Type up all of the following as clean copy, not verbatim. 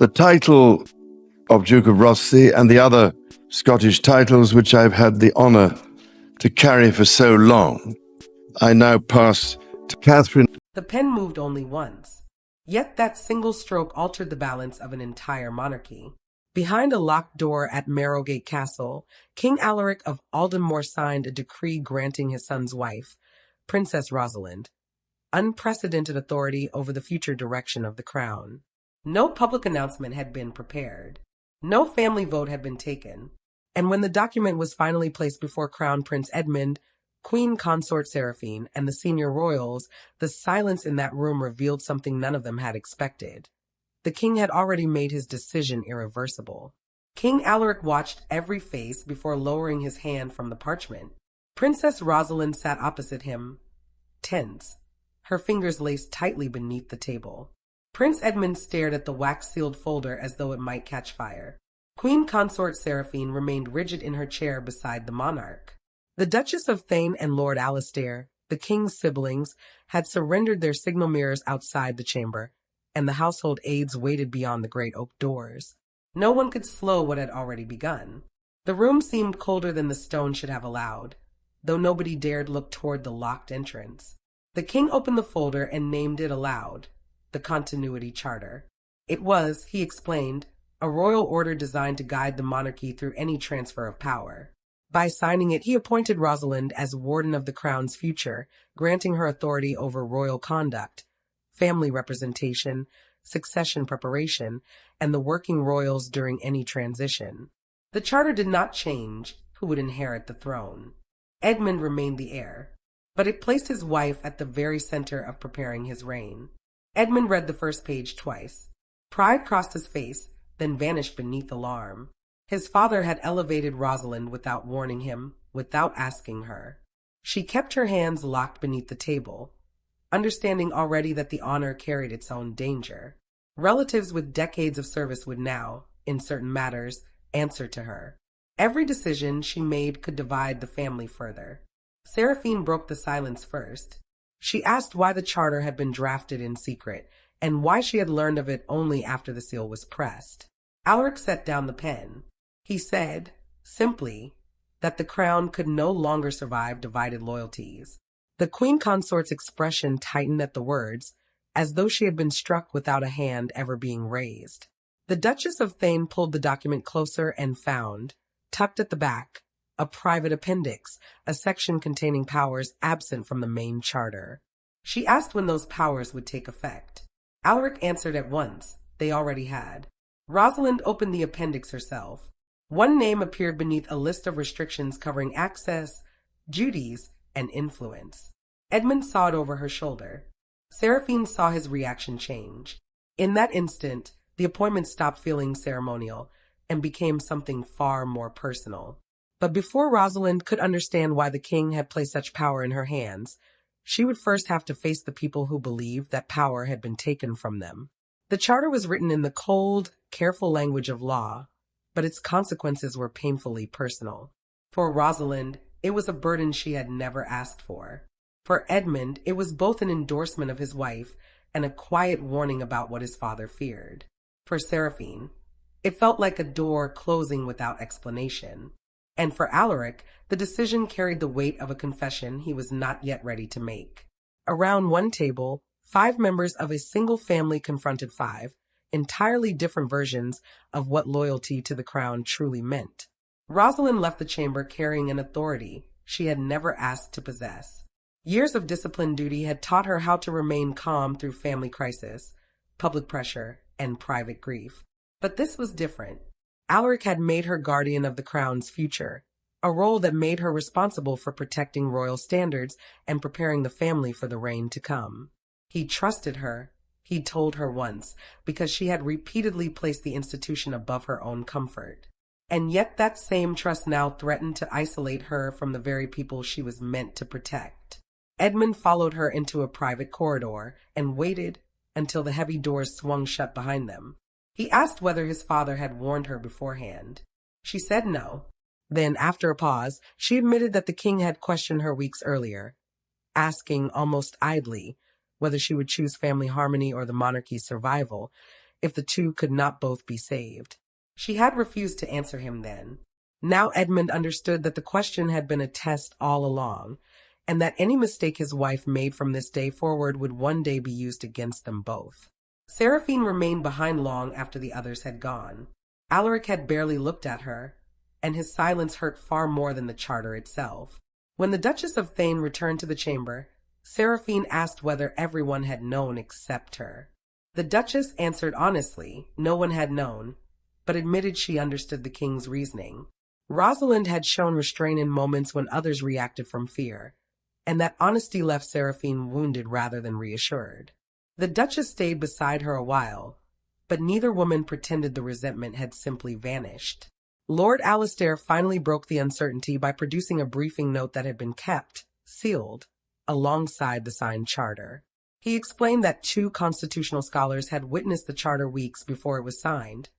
The title of Duke of Rothesay and the other Scottish titles which I've had the honour to carry for so long, I now pass to Catherine. The pen moved only once, yet that single stroke altered the balance of an entire monarchy. Behind a locked door at Marrowgate Castle, King Alaric of Aldenmore signed a decree granting his son's wife, Princess Rosalind, unprecedented authority over the future direction of the crown. No public announcement had been prepared. No family vote had been taken. And when the document was finally placed before Crown Prince Edmund, Queen Consort Seraphine, and the senior royals, the silence in that room revealed something none of them had expected. The king had already made his decision irreversible. King Alaric watched every face before lowering his hand from the parchment. Princess Rosalind sat opposite him, tense, her fingers laced tightly beneath the table. Prince Edmund stared at the wax-sealed folder as though it might catch fire. Queen Consort Seraphine remained rigid in her chair beside the monarch. The Duchess of Thane and Lord Alastair, the king's siblings, had surrendered their signal mirrors outside the chamber, and the household aides waited beyond the great oak doors. No one could slow what had already begun. The room seemed colder than the stone should have allowed, though nobody dared look toward the locked entrance. The king opened the folder and named it aloud, the Continuity Charter. It was, he explained, a royal order designed to guide the monarchy through any transfer of power. By signing it, he appointed Rosalind as warden of the crown's future, granting her authority over royal conduct, family representation, succession preparation, and the working royals during any transition. The charter did not change who would inherit the throne. Edmund remained the heir, but it placed his wife at the very center of preparing his reign. Edmund read the first page twice. Pride crossed his face, then vanished beneath alarm. His father had elevated Rosalind without warning him, without asking her. She kept her hands locked beneath the table, understanding already that the honor carried its own danger. Relatives with decades of service would now, in certain matters, answer to her. Every decision she made could divide the family further. Seraphine broke the silence first. She asked why the charter had been drafted in secret, and why she had learned of it only after the seal was pressed. Alaric set down the pen. He said, simply, that the crown could no longer survive divided loyalties. The queen consort's expression tightened at the words, as though she had been struck without a hand ever being raised. The Duchess of Thane pulled the document closer and found, tucked at the back, a private appendix, a section containing powers absent from the main charter. She asked when those powers would take effect. Alaric answered at once. They already had. Rosalind opened the appendix herself. One name appeared beneath a list of restrictions covering access, duties, and influence. Edmund saw it over her shoulder. Seraphine saw his reaction change. In that instant, the appointment stopped feeling ceremonial and became something far more personal. But before Rosalind could understand why the king had placed such power in her hands, she would first have to face the people who believed that power had been taken from them. The charter was written in the cold, careful language of law, but its consequences were painfully personal. For Rosalind, it was a burden she had never asked for. For Edmund, it was both an endorsement of his wife and a quiet warning about what his father feared. For Seraphine, it felt like a door closing without explanation. And for Alaric, the decision carried the weight of a confession he was not yet ready to make. Around one table, 5 members of a single family confronted 5 entirely different versions of what loyalty to the crown truly meant. Rosalind left the chamber carrying an authority she had never asked to possess. Years of disciplined duty had taught her how to remain calm through family crisis, public pressure, and private grief. But this was different. Alaric had made her guardian of the crown's future, a role that made her responsible for protecting royal standards and preparing the family for the reign to come. He trusted her, he told her once, because she had repeatedly placed the institution above her own comfort. And yet that same trust now threatened to isolate her from the very people she was meant to protect. Edmund followed her into a private corridor and waited until the heavy doors swung shut behind them. He asked whether his father had warned her beforehand. She said no. Then, after a pause, she admitted that the king had questioned her weeks earlier, asking almost idly whether she would choose family harmony or the monarchy's survival, if the two could not both be saved. She had refused to answer him then. Now Edmund understood that the question had been a test all along, and that any mistake his wife made from this day forward would one day be used against them both. Seraphine remained behind long after the others had gone. Alaric had barely looked at her, and his silence hurt far more than the charter itself. When the Duchess of Thane returned to the chamber, Seraphine asked whether everyone had known except her. The Duchess answered honestly, no one had known, but admitted she understood the king's reasoning. Rosalind had shown restraint in moments when others reacted from fear, and that honesty left Seraphine wounded rather than reassured. The Duchess stayed beside her a while, but neither woman pretended the resentment had simply vanished. Lord Alastair finally broke the uncertainty by producing a briefing note that had been kept, sealed, alongside the signed charter. He explained that 2 constitutional scholars had witnessed the charter weeks before it was signed,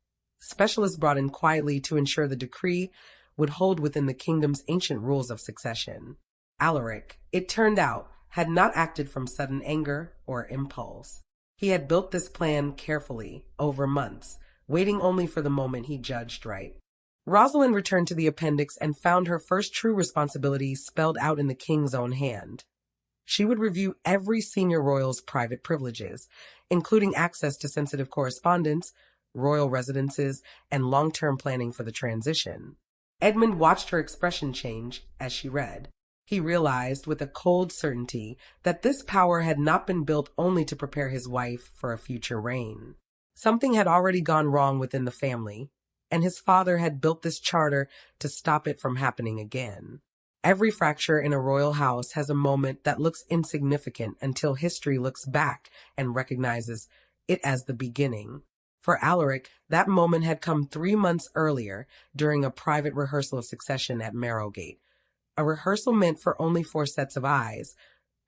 specialists brought in quietly to ensure the decree would hold within the kingdom's ancient rules of succession. Alaric, it turned out, had not acted from sudden anger or impulse. He had built this plan carefully, over months, waiting only for the moment he judged right. Rosalind returned to the appendix and found her first true responsibility spelled out in the king's own hand. She would review every senior royal's private privileges, including access to sensitive correspondence, royal residences, and long-term planning for the transition. Edmund watched her expression change as she read. He realized with a cold certainty that this power had not been built only to prepare his wife for a future reign. Something had already gone wrong within the family, and his father had built this charter to stop it from happening again. Every fracture in a royal house has a moment that looks insignificant until history looks back and recognizes it as the beginning. For Alaric, that moment had come 3 months earlier during a private rehearsal of succession at Marrowgate, a rehearsal meant for only 4 sets of eyes,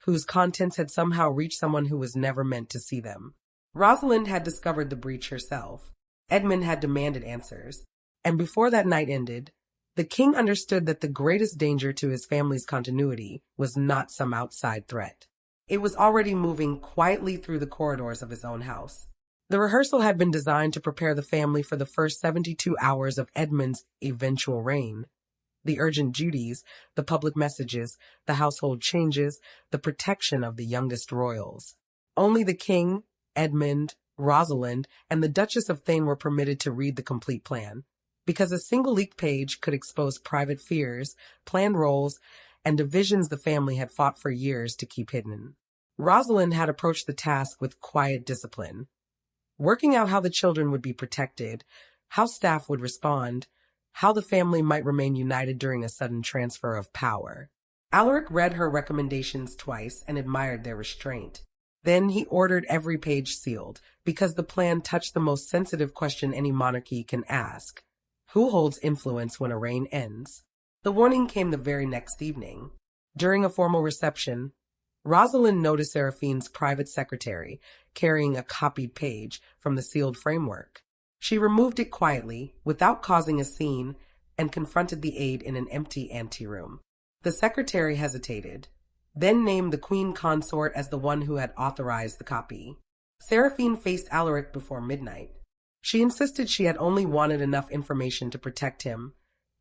whose contents had somehow reached someone who was never meant to see them. Rosalind had discovered the breach herself. Edmund had demanded answers, and before that night ended, the king understood that the greatest danger to his family's continuity was not some outside threat. It was already moving quietly through the corridors of his own house. The rehearsal had been designed to prepare the family for the first 72 hours of Edmund's eventual reign. The urgent duties, the public messages, the household changes, the protection of the youngest royals. Only the king, Edmund, Rosalind, and the Duchess of Thane were permitted to read the complete plan, because a single leaked page could expose private fears, planned roles, and divisions the family had fought for years to keep hidden. Rosalind had approached the task with quiet discipline, working out how the children would be protected, how staff would respond, how the family might remain united during a sudden transfer of power. Alaric read her recommendations twice and admired their restraint. Then he ordered every page sealed, because the plan touched the most sensitive question any monarchy can ask. Who holds influence when a reign ends? The warning came the very next evening. During a formal reception, Rosalind noticed Seraphine's private secretary carrying a copied page from the sealed framework. She removed it quietly, without causing a scene, and confronted the aide in an empty anteroom. The secretary hesitated, then named the queen consort as the one who had authorized the copy. Seraphine faced Alaric before midnight. She insisted she had only wanted enough information to protect him,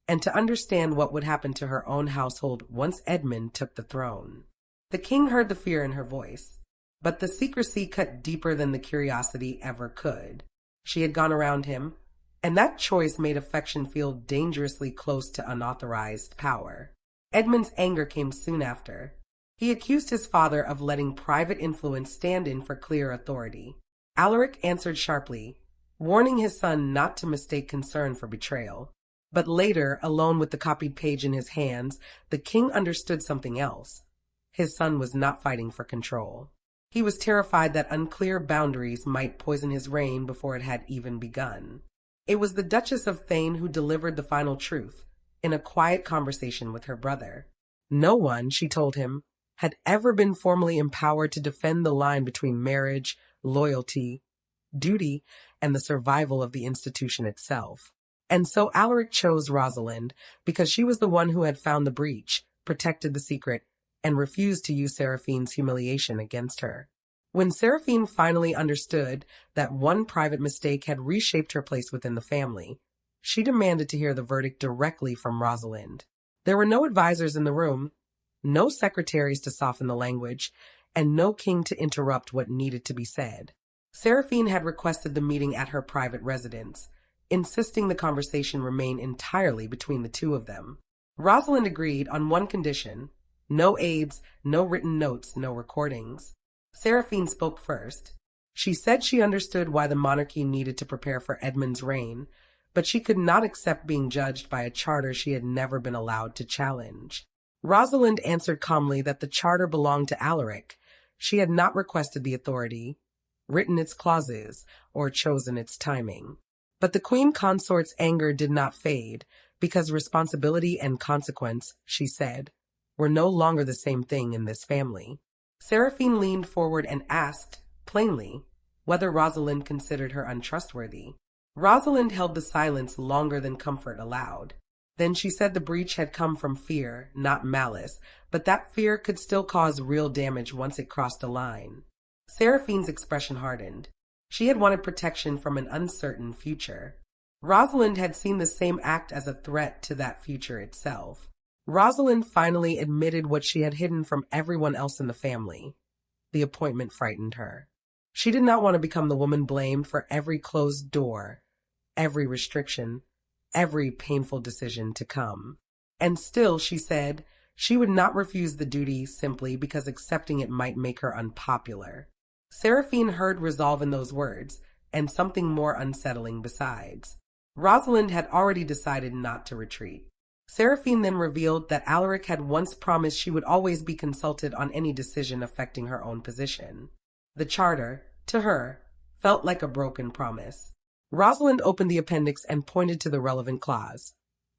and to understand what would happen to her own household once Edmund took the throne. The king heard the fear in her voice, but the secrecy cut deeper than the curiosity ever could. She had gone around him, and that choice made affection feel dangerously close to unauthorized power. Edmund's anger came soon after. He accused his father of letting private influence stand in for clear authority. Alaric answered sharply, warning his son not to mistake concern for betrayal. But later, alone with the copied page in his hands, the king understood something else. His son was not fighting for control. He was terrified that unclear boundaries might poison his reign before it had even begun. It was the Duchess of Thane who delivered the final truth, in a quiet conversation with her brother. No one, she told him, had ever been formally empowered to defend the line between marriage, loyalty, duty, and the survival of the institution itself. And so Alaric chose Rosalind because she was the one who had found the breach, protected the secret, and refused to use Seraphine's humiliation against her. When Seraphine finally understood that one private mistake had reshaped her place within the family, she demanded to hear the verdict directly from Rosalind. There were no advisors in the room, no secretaries to soften the language, and no king to interrupt what needed to be said. Seraphine had requested the meeting at her private residence, insisting the conversation remain entirely between the two of them. Rosalind agreed on one condition: no aides, no written notes, no recordings. Seraphine spoke first. She said she understood why the monarchy needed to prepare for Edmund's reign, but she could not accept being judged by a charter she had never been allowed to challenge. Rosalind answered calmly that the charter belonged to Alaric. She had not requested the authority, written its clauses, or chosen its timing. But the queen consort's anger did not fade, because responsibility and consequence, she said, were no longer the same thing in this family. Seraphine leaned forward and asked, plainly, whether Rosalind considered her untrustworthy. Rosalind held the silence longer than comfort allowed. Then she said the breach had come from fear, not malice, but that fear could still cause real damage once it crossed a line. Seraphine's expression hardened. She had wanted protection from an uncertain future. Rosalind had seen the same act as a threat to that future itself. Rosalind finally admitted what she had hidden from everyone else in the family. The appointment frightened her. She did not want to become the woman blamed for every closed door, every restriction, every painful decision to come. And still, she said, she would not refuse the duty simply because accepting it might make her unpopular. Seraphine heard resolve in those words, and something more unsettling besides. Rosalind had already decided not to retreat. Seraphine then revealed that Alaric had once promised she would always be consulted on any decision affecting her own position. The charter, to her, felt like a broken promise. Rosalind opened the appendix and pointed to the relevant clause.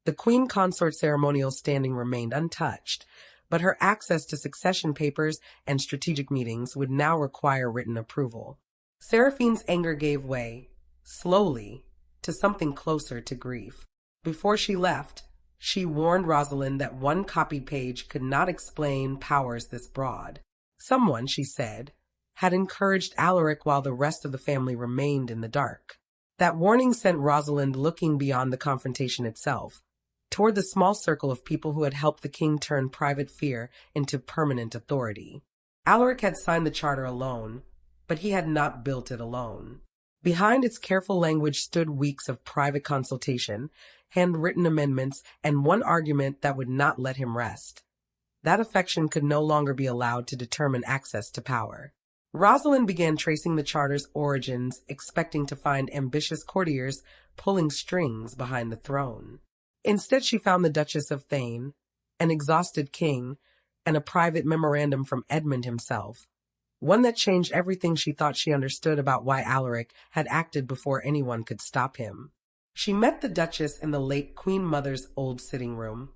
The queen consort ceremonial standing remained untouched, but her access to succession papers and strategic meetings would now require written approval. Seraphine's anger gave way, slowly, to something closer to grief. Before she left, she warned Rosalind that one copied page could not explain powers this broad. Someone, she said, had encouraged Alaric while the rest of the family remained in the dark. That warning sent Rosalind looking beyond the confrontation itself, toward the small circle of people who had helped the king turn private fear into permanent authority. Alaric had signed the charter alone, but he had not built it alone. Behind its careful language stood weeks of private consultation, handwritten amendments, and one argument that would not let him rest. That affection could no longer be allowed to determine access to power. Rosalind began tracing the charter's origins, expecting to find ambitious courtiers pulling strings behind the throne. Instead, she found the Duchess of Thane, an exhausted king, and a private memorandum from Edmund himself, one that changed everything she thought she understood about why Alaric had acted before anyone could stop him. She met the Duchess in the late Queen Mother's old sitting room,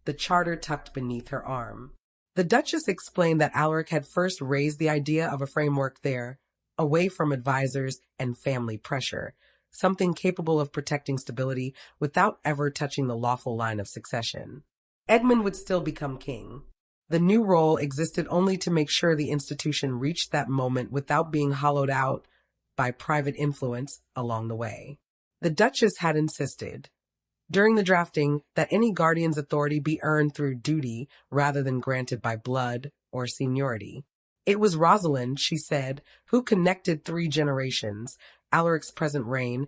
the charter tucked beneath her arm. The Duchess explained that Alaric had first raised the idea of a framework there, away from advisors and family pressure, something capable of protecting stability without ever touching the lawful line of succession. Edmund would still become king. The new role existed only to make sure the institution reached that moment without being hollowed out by private influence along the way. The Duchess had insisted, during the drafting, that any guardian's authority be earned through duty rather than granted by blood or seniority. It was Rosalind, she said, who connected 3 generations, Alaric's present reign,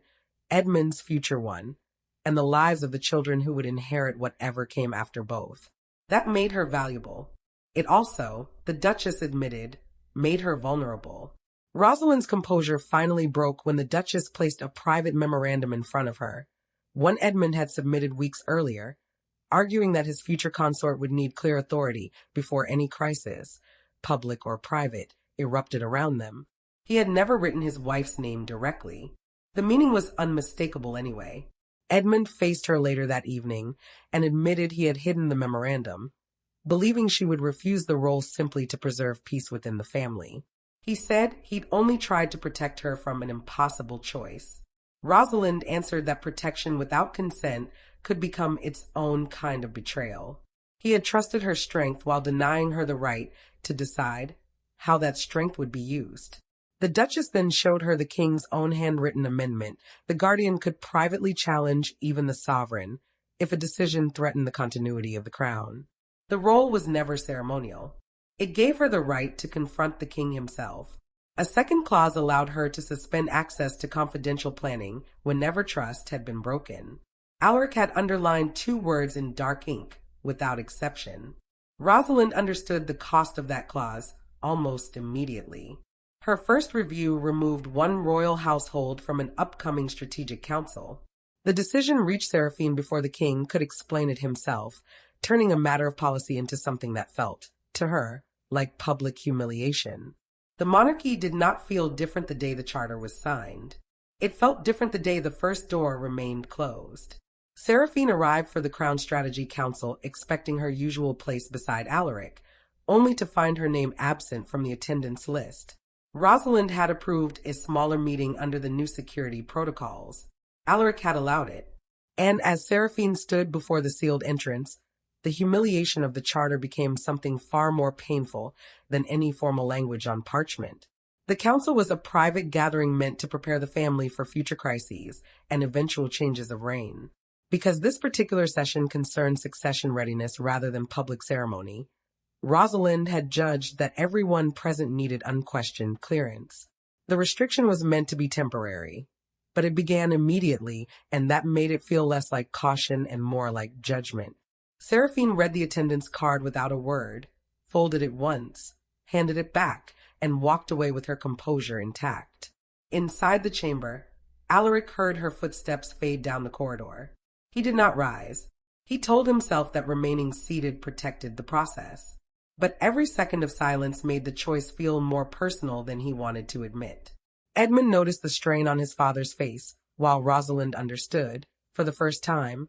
Edmund's future one, and the lives of the children who would inherit whatever came after both. That made her valuable. It also, the Duchess admitted, made her vulnerable. Rosalind's composure finally broke when the Duchess placed a private memorandum in front of her, one Edmund had submitted weeks earlier, arguing that his future consort would need clear authority before any crisis, public or private, erupted around them. He had never written his wife's name directly. The meaning was unmistakable anyway. Edmund faced her later that evening and admitted he had hidden the memorandum, believing she would refuse the role simply to preserve peace within the family. He said he'd only tried to protect her from an impossible choice. Rosalind answered that protection without consent could become its own kind of betrayal. He had trusted her strength while denying her the right to decide how that strength would be used. The Duchess then showed her the king's own handwritten amendment. The guardian could privately challenge even the sovereign if a decision threatened the continuity of the crown. The role was never ceremonial. It gave her the right to confront the king himself. A second clause allowed her to suspend access to confidential planning whenever trust had been broken. Alaric had underlined 2 words in dark ink, without exception. Rosalind understood the cost of that clause almost immediately. Her first review removed one royal household from an upcoming strategic council. The decision reached Seraphine before the king could explain it himself, turning a matter of policy into something that felt, to her, like public humiliation. The monarchy did not feel different the day the charter was signed. It felt different the day the first door remained closed. Seraphine arrived for the Crown Strategy Council expecting her usual place beside Alaric, only to find her name absent from the attendance list. Rosalind had approved a smaller meeting under the new security protocols. Alaric had allowed it. And as Seraphine stood before the sealed entrance, the humiliation of the charter became something far more painful than any formal language on parchment. The council was a private gathering meant to prepare the family for future crises and eventual changes of reign. Because this particular session concerned succession readiness rather than public ceremony, Rosalind had judged that everyone present needed unquestioned clearance. The restriction was meant to be temporary, but it began immediately, and that made it feel less like caution and more like judgment. Seraphine read the attendance card without a word, folded it once, handed it back, and walked away with her composure intact. Inside the chamber, Alaric heard her footsteps fade down the corridor. He did not rise. He told himself that remaining seated protected the process. But every second of silence made the choice feel more personal than he wanted to admit. Edmund noticed the strain on his father's face, while Rosalind understood, for the first time,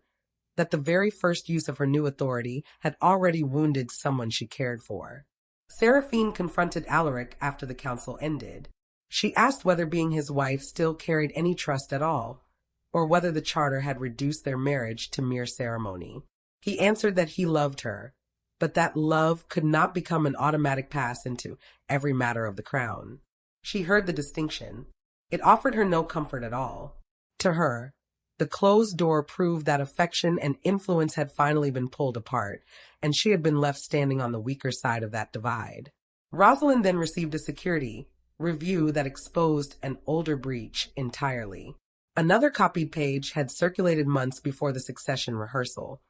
that the very first use of her new authority had already wounded someone she cared for. Seraphine confronted Alaric after the council ended. She asked whether being his wife still carried any trust at all, or whether the charter had reduced their marriage to mere ceremony. He answered that he loved her, but that love could not become an automatic pass into every matter of the crown. She heard the distinction. It offered her no comfort at all. To her, the closed door proved that affection and influence had finally been pulled apart, and she had been left standing on the weaker side of that divide. Rosalind then received a security review that exposed an older breach entirely. Another copied page had circulated months before the succession rehearsal.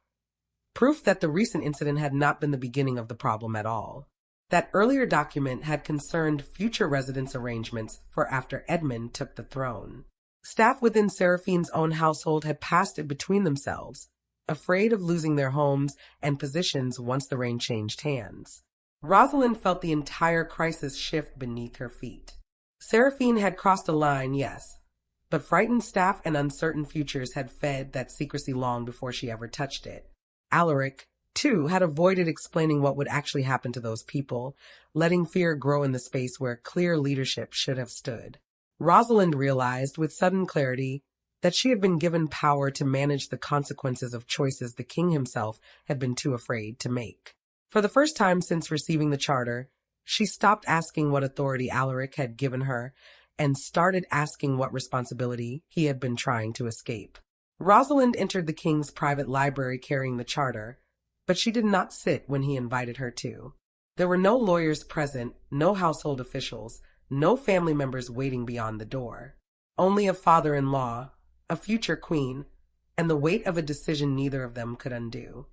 Proof that the recent incident had not been the beginning of the problem at all. That earlier document had concerned future residence arrangements for after Edmund took the throne. Staff within Seraphine's own household had passed it between themselves, afraid of losing their homes and positions once the reign changed hands. Rosalind felt the entire crisis shift beneath her feet. Seraphine had crossed a line, yes, but frightened staff and uncertain futures had fed that secrecy long before she ever touched it. Alaric, too, had avoided explaining what would actually happen to those people, letting fear grow in the space where clear leadership should have stood. Rosalind realized with sudden clarity that she had been given power to manage the consequences of choices the king himself had been too afraid to make. For the first time since receiving the charter, she stopped asking what authority Alaric had given her and started asking what responsibility he had been trying to escape. Rosalind entered the king's private library carrying the charter, but she did not sit when he invited her to. There were no lawyers present, no household officials, no family members waiting beyond the door. Only a father-in-law, a future queen, and the weight of a decision neither of them could undo.